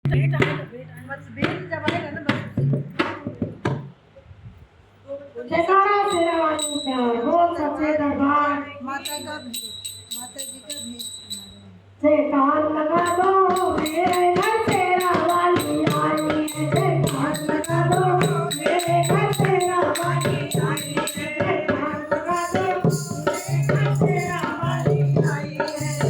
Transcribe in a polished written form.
बस बेल जब आएगा ना बस जयकारा तेरा वाली बोल सच्चे दरबार माता का भी माता जी का भी जयकार लगा दो मेरे घर तेरा वाली आई है जयकार लगा दो मेरे घर तेरा वाली आई है जयकार लगा दो मेरे घर तेरा वाली आई है